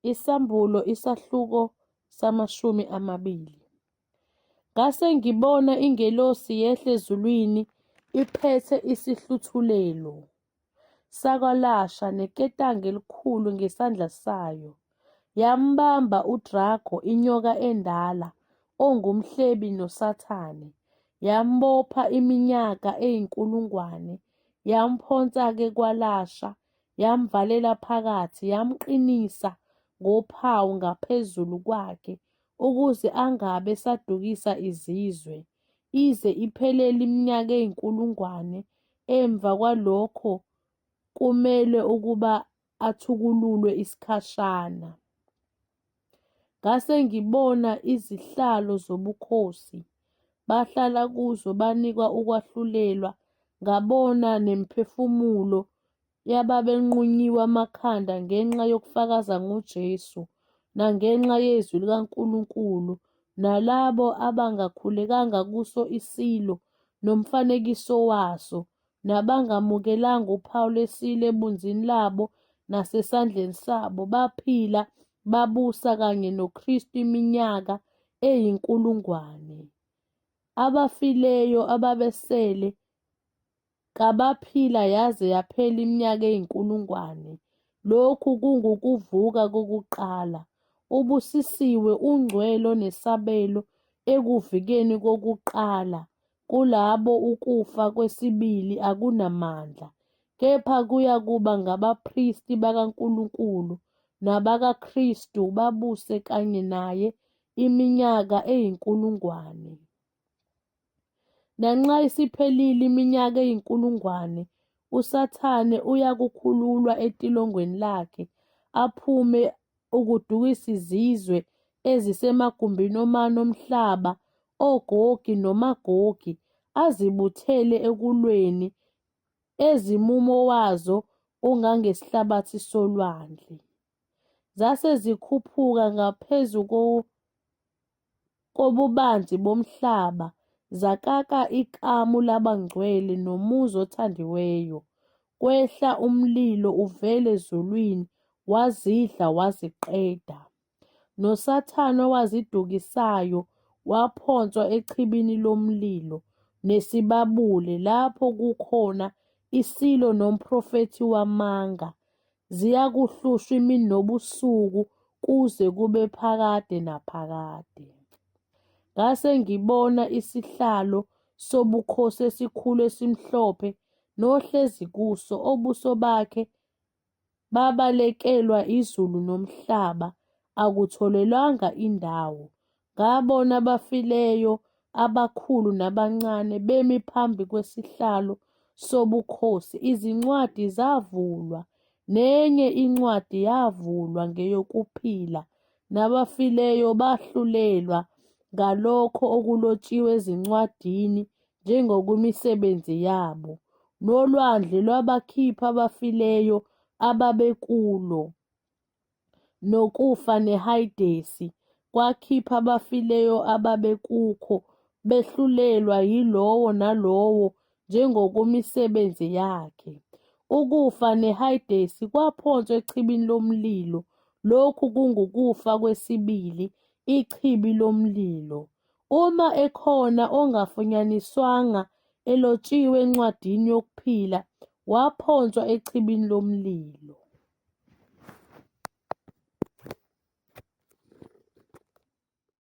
Isambulo isahluko samashumi amabili. Ngase ngibona ingelosi yehle ezulwini iphethe isihluthulelo sakwaLasha neketanga elikhulu ngesandla sayo. Yambamba uDraco, inyoka endala, ongumhlebi noSathane. Yambopha iminyaka eyinkulungwane. Yamphonsa-ke kwaLasha, yamvalela phakathi, yamqinisa ngophawu ngaphezulu kwakhe, ukuze angabe esadukisa izizwe, ize iphelele iminyaka eyinkulungwane. Emva kwalokho kumele ukuba athukululwe isikhashana. Ngase ngibona izihlalo zobukhosi, bahlala kuzo banikwa ukwahlulelwa. Ngabona nemiphefumulo yababenqunyiwe amakhanda ngenxa yokufakaza ngoJesu nangenxa yezwi likaNkulunkulu, nalabo abangakhulekanga kuso isilo nomfanekiso waso, nabangamukelanga uphawu lwesilo ebunzini labo nasesandleni sabo, baphila babusa kanye noKristu iminyaka eyinkulungwane. Abafileyo ababesele kabaphila yaze yaphela iminyaka eyinkulungwane. Lokhu kungukuvuka kokuqala. Ubusisiwe ungcwele onesabelo ekuvikeni kokuqala. Kulabo ukufa kwesibili akunamandla, kepha kuyakuba ngabapristi bakaNkulunkulu nabakaKristu, babuse kanye naye iminyaka eyinkulungwane. Nanxa isiphelile iminyaka eyinkulungwane, uSathane uyakukhululwa etilongweni lakhe, aphume ukudukisa izizwe ezisemagumbini omane omhlaba, oGogi noMagogi, azibuthele ekulweni, ezimumo wazo ungangesihlabathi solwandle. Zase zikhuphuka ngaphezu kobubanzi bomhlaba, zakaka ikamu labangcwele nomuzi othandiweyo. Kwehla umlilo uvele ezulwini, wazidla waziqeda. NoSathane owazidukisayo waphonswa echibini lomlilo nesibabule, lapho kukhona isilo nomprofethi wamanga. Ziyakuhlushwa imini nobusuku kuze kube phakade naphakade. Ngase ngibona isihlalo sobukhosi esikhulu esimhlophe nohlezi kuso, obuso bakhe babalekelwa izulu nomhlaba, akutholelwanga indawo. Ngabona abafileyo abakhulu nabancane bemi phambi kwesihlalo sobukhosi. Izincwadi zavulwa, nenye incwadi yavulwa, ngeyokuphila, nabafileyo bahlulelwa ngalokho okulotshiwe ezincwadini njengokwemisebenzi yabo. Nolwandle lwabakhipha abafileyo ababekulo, nokufa neHadesi kwakhipha abafileyo ababekukho, behlulelwa yilowo nalowo njengokwemisebenzi yakhe. Ukufa neHadesi kwaphonswa echibini lomlilo. Lokhu kungukufa kwesibili, ichibi lomlilo. Uma ekhona ongafunyaniswanga elotshiwe encwadini yokuphila, waphonswa echibini lomlilo.